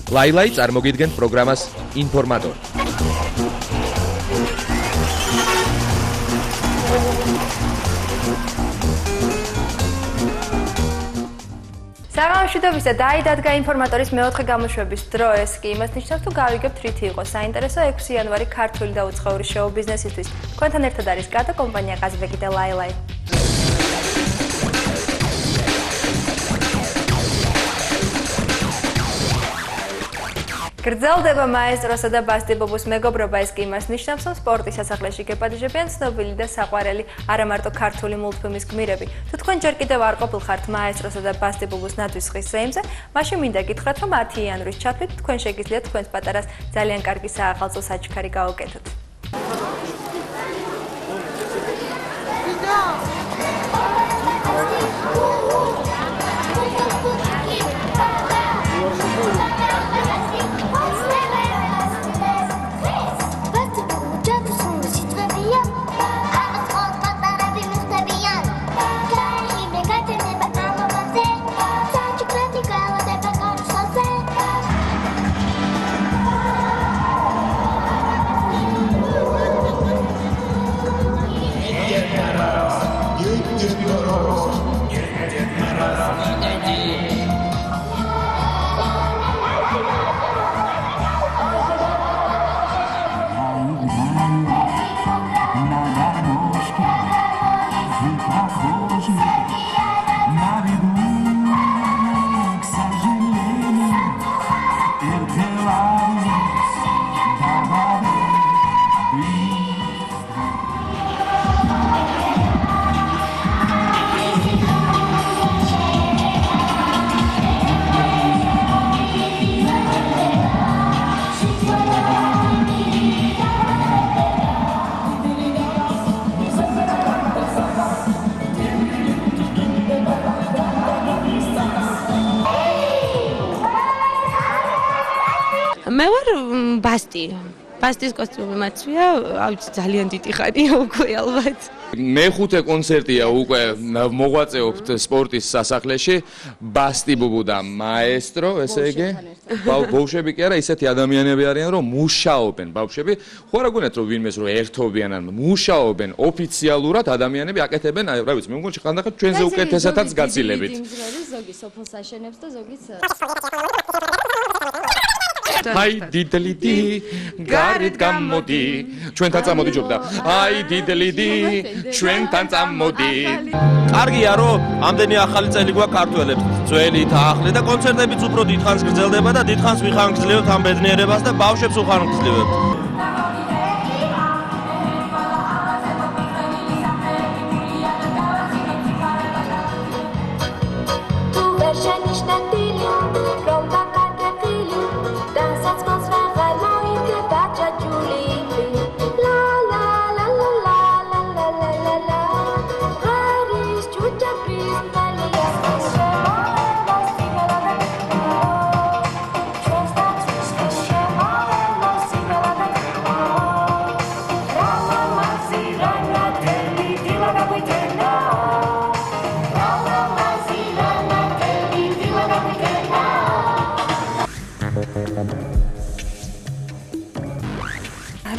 ლაილაი წარმოგიდგენთ პროგრამას ინფორმატორი. საღამოშვიდობის და დაიდადგა ინფორმატორის მეოთხე გამოშვების დრო ეს კი იმას ნიშნავს, თუ გავიგებთ რითი იყო საინტერესო 6 იანვარი ქართული და უცხოური შოუ ბიზნესისთვის. თქვენთან ერთად არის კატო კომპანია ყაზბეკი და ლაილაი. გრძელდება მაესტროსა და ბასტიბობუს მეგობრობა ეს კი იმას ნიშნავს, რომ სპორტის სასახლეში გეპატიჟებიან ცნობილი და საყვარელი არა მარტო ქართული მულტფილმის გმირები. თუ თქვენ ჯერ კიდევ არ ყოფილხართ მაესტროსა და ბასტიბობუს ნათვის ხის ზეიმზე, მაშინ მინდა გითხრათ, რომ 10 იანვრის ჩათვლით თქვენ შეგიძლიათ თქვენს პატარას ძალიან კარგი საახალწლო საჩქარი გაუკეთოთ. მე ვარ ბასტის კოსტიუმი მაცვია, ავიცი ძალიან დიდი ხანია უკვე ალბათ. მეხუთე კონცერტია უკვე მოღვაწეობთ სპორტის სასახლეში, ბასტიბუბუ და მაესტრო, ესე იგი. ბავშვები კი არა, ისეთი ადამიანები არიან, რომ მუშაობენ ბავშვები. ხო რა გქონდათ რომ ვინმეს რომ ერთობიან, ან მუშაობენ ოფიციალურად ადამიანები აკეთებენ, რა ვიცი, მე მგონი ხანდახან ჩვენზე უკეთესათაც გაცილებით. ზოგი სოფელს აშენებს და ზოგიც აი დიდლიდი გარეთ გამოდი ჩვენთან წამოდი ჯობდა აი დიდლიდი ჩვენთან წამოდი კარგია რომ ამდენი ახალი წელი გვაქვს ქართველებს ძველი და ახლი და კონცერტებიც უფრო დიდხანს გრძელდება და დიდხანს ვიხანგრძლივებთ ამ ბედნიერებას და ბავშვებს უხანგრძლივებთ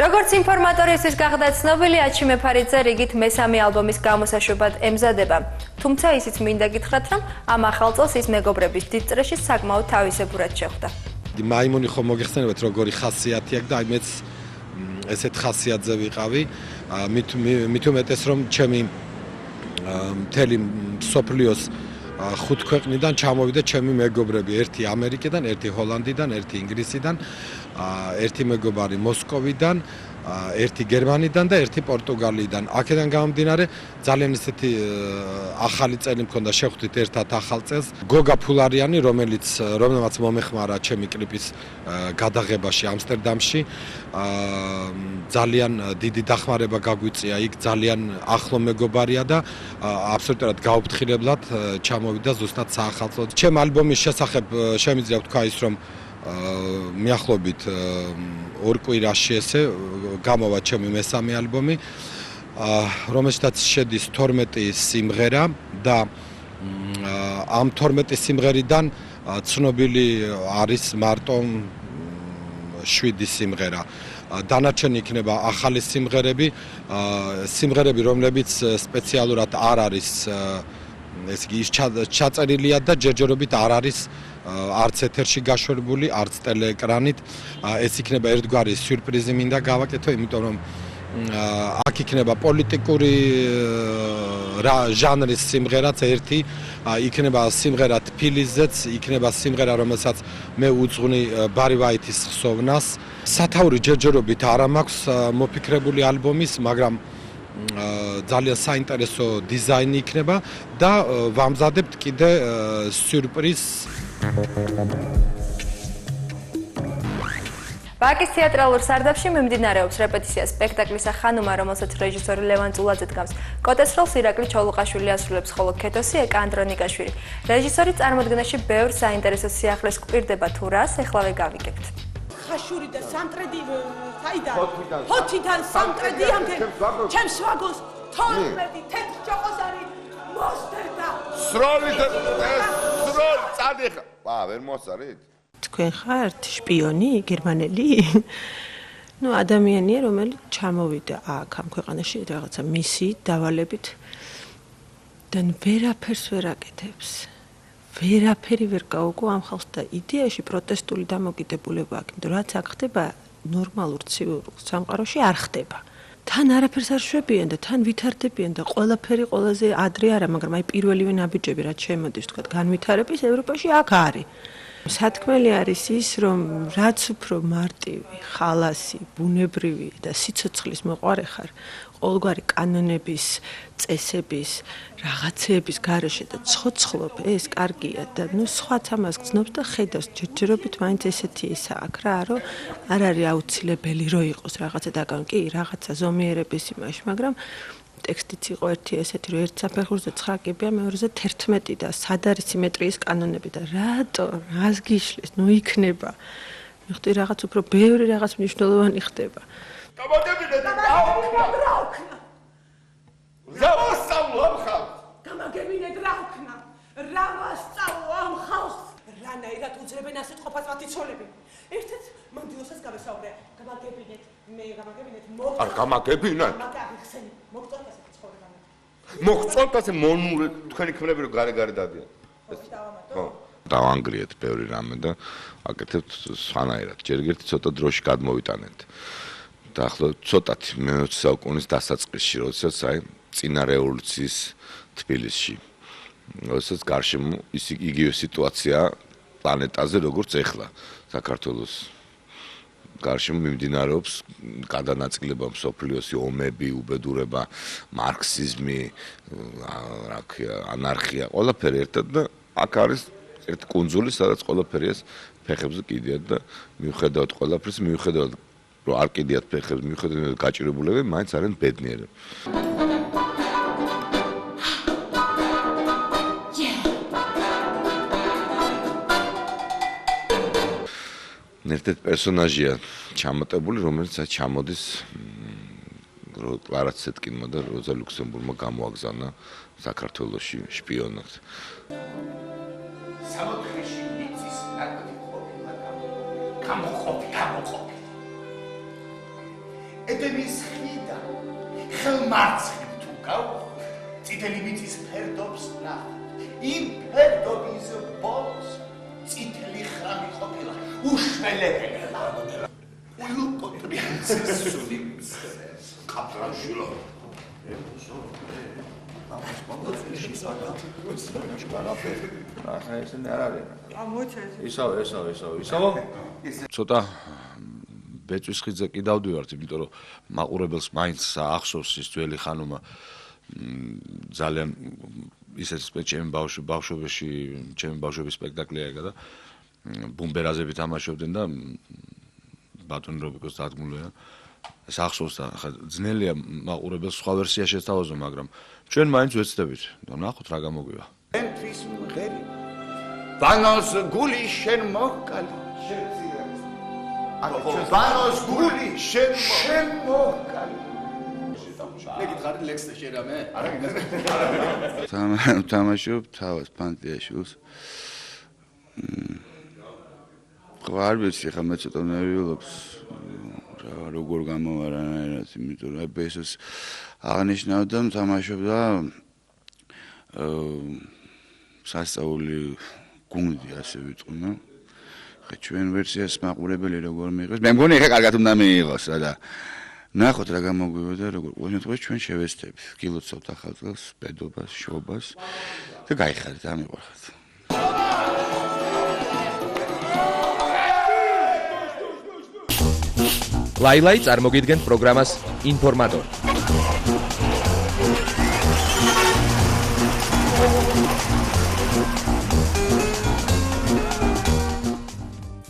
როგორც ინფორმატორისთვის გახდა ცნობილი, აჩი მეფარიძე რიგით მესამე ალბომის გამოსაშვებად ემზადება. თუმცა ისიც მინდა გითხრათ, რომ ამ ახალ წელს ის მეგობრების დიდ წრეში საკმაოდ თავისებურად შეხვდა. მაიმუნი ხომ მოგეხსენებათ როგორი ხასიათი აქვს და აი მეც ესეთ ხასიათზე ვიყავი. მით უმეტეს რომ ჩემი მთელი სოფლიოს 5 ქვეყნიდან ჩამოვიდა ჩემი მეგობრები, ერთი ამერიკიდან, ერთი ჰოლანდიდან, ერთი ინგლისიდან, ერთი მეგობარი მოსკოვიდან, ერთი გერმანიდან და ერთი პორტუგალიიდან. აქედან გამომდინარე ძალიან ისეთი ახალი წელი მქონდა შეხვდით ერთად ახალ წელს. გოგა ფულარიანი, რომელმაც მომეხმარა ჩემი კლიპის გადაღებაში ამსტერდამში. ძალიან დიდი დახმარება გაგვიწია იქ, ძალიან ახლო მეგობარია და აბსოლუტურად გაუფრთხილებლად ჩამოვიდა ზუსტად საახალწლო. ჩემ ალბომის შესახებ შემიძლია ვთქვა ის, რომ მიახლობით 2 კვირაში ესე გამოვა ჩემი მესამე ალბომი, რომელშიც შედის 12 სიმღერა და ამ 12 სიმღერიდან ცნობილი არის მარტო 7 სიმღერა. დანარჩენი იქნება ახალი სიმღერები, რომლებიც სპეციალურად არ არის ეს იგი ჩაწერილია და ჯერჯერობით არ არის არც ეთერში გაშვებული, არც ტელეეკრანით. ეს იქნება ერთგვარი სიურპრიზი მინდა გავაკეთო, იმიტომ რომ აქ იქნება პოლიტიკური ჟანრის სიმღერაც ერთი, იქნება სიმღერა თბილისზეც, იქნება სიმღერა, რომელსაც მე უძღვნი ბარი ვაითის ხსოვნას. სათაური ჯერჯერობით არ მაქვს მოფიქრებული ალბომის, მაგრამ ძალიან საინტერესო დიზაინი იქნება და ვამზადებთ კიდე სიურპრიზს. ბაკის თეატრალურ სარდაფში მიმდინარეობს რეპეტიცია სპექტაკლისა ხანუმა, რომელსაც რეჟისორი ლევან წულაძე დგამს. კოტეს როლს ირაკლი ჩოლოყაშვილი ასრულებს, ხოლო ქეთოსი ეკა ანდრონიკაშვილი. რეჟისორი წარმოდგენაში ბევრ საინტერესო სიახლეს გვპირდება თუ რას, ეხლავე გავიგებთ. ხაშური და სამტრედი საიდან? ფოთიდან სამტრედიამდე ჩემს ვაგონს 12 თეთრ ჯოყოსანი მოსდერდა. სროლით წადიხა. ვერ მოსარით? თქვენ ხართ შპიონი, გერმანელი? ადამიანია, რომელიც ჩამოვიდა აქ ამ ქვეყანაში რაღაცა მისიით, დავალებით და ვერაფერს ვერ აკეთებს. ვერაფერი ვერ გაუგო ამ ხალხს და იდეაში პროტესტული დამოკიდებულება აქვს, იმიტომ რაც აქ ხდება ნორმალურ ცივილ სამყაროში არ ხდება. თან არაფერს არ შვებიან და თან ვითარდებიან და ყველაფერი ყველაზე ადრე არა, მაგრამ აი პირველივე ნაბიჯები რაც შემოდის, თქვა განვითარების ევროპაში აქ არის. სათქმელი არის ის, რომ რაც უფრო მარტივი, ხალასი, ბუნებრივი და სიცოცხლის მოყარე ხარ, ყოველგვარი კანონების, წესების, რაღაცეების გარეშე და ცოცხლობ, ეს კარგია და სხვაც ამას გრძნობს და ხედავს, ჯერჯერობით მაინც ესეთი ისა აქ რა, რომ არ არის აუცილებელი რომ იყოს რაღაცა დაგან, კი, რაღაცა ზომიერების იმაში, მაგრამ ტექსტიც იყო ერთი ესეთი, რომ ერთ საფეხურზე 9 კიბეა, მეორეზე 11 და სად არის სიმეტრიის კანონები და რატო, რას გიშლის, იქნება. მიხდი რაღაც უფრო ბევრი რაღაც მნიშვნელოვანი ხდება. გამაგებინეთ რა ვქნა. რა ვასწავლო ამ ხალხს? გამაგებინეთ რა ვქნა. რა ვასწავლო ამ ხალხს? რანაირად უძლებენ ასეთ ყოფას მათი ცოლები? ერთად მანდილოსას გავესაუბრე. გამაგებინეთ, მე გამაგებინეთ მოგ. არ გამაგებინეთ? მაგახსენი, მოგწონთ ასეთი ცხოვრება. მოგწონთ ასე მონური თქვენი ქმნები რომ გარე დადიან. ხო. დავანგრიეთ ბევრი რამე და აკეთებთ სხვანაირად. ჯერ ერთი ცოტა დროში გადმოვიტანეთ. და ახლა ცოტათი მე-20 საუკუნის დასაწყისში, როდესაც აი წინა რევოლუციის თბილისში. როდესაც გარშემო იგივე სიტუაცია პლანეტაზე როგორც ეხლა საქართველოს გარშემო მიმდინარეობს გადანაწილება მსოფლიოსი ომები, უბედურება, მარქსიზმი, რა ქვია, ანარქია, ყველაფერი ერთად და აქ არის ერთი კუნძული, სადაც ყველაფერიას ფეხებზე კიდიათ და მიუხედავად ყველაფრის, მიუხედავად რომ არ კიდიათ ფეხებს, მიუხედავად გაჭირებულები, მაინც არიან ბედნიერები. ერთ პერსონაჟია ჩამოტებული, რომელიც ჩამოდის კლარა ცეტკინმა და როზა ლუქსემბურგმა გამოაგზავნა საქართველოში შპიონად. სამოთხეში მიწის ნარკოტიკი ყოფილა გამოყოფი. ედემის ხიდან ხელმარცხნივ თუ გავხდით, წითელი მიწის ფერდობს ნახავთ. იმ ფერდობის ბოლოს წითელი ხრამი ყოფილა. უშველებელი ულუპოტრიაცესული კაპრაშულო ცოტა ბეწვის ხიძზე კი დავდივართ, იმიტომ რომ მაყურებელს მაინც ახსოვს ის ძველი ხანუმა ძალიან ისეთ ჩემი ბავშვობის სპექტაკლი ეგა და ბუმბერაზები თამაშობდნენ და ბატონი რობიკოს დადგმულია. ეს ახსოვს და ხა ძნელია მაყურებელს სხვა ვერსია შეესთავაზო, მაგრამ ჩვენ მაინც ვეცდებით. და ნახოთ რა გამოგვივა. ენთვის მღერი ბანოს გული შენ მოჰკალი ბანოს გული შენ მოჰკალი მეკითხარი ლექსზე შერამე? არა. თამაშობ თავას ფანტიაშვილს. არ ვიცი, ხა მე ცოტა ნერვიულობს. როგორ გამოვარ არანაირად, იმიტომ რომ ბესოს აღნიშნავდა, თამაშობდა სასწაული გუნდი ასე ვიტყვი. ხა ჩვენ ვერსიას მაყურებელი როგორ მიიღოს? მე მგონი ხა კარგად უნდა მიიღოს და ნახოთ რა გამოგვივიდა, როგორ ყოველ შემთხვევაში ჩვენ შევეცდებით. გილოცავთ ახალ წელს, ბედობას, შობას და გაიხარეთ, ამიყვარხეთ. ლაილაი წარმოგიდგენთ პროგრამას ინფორმატორი.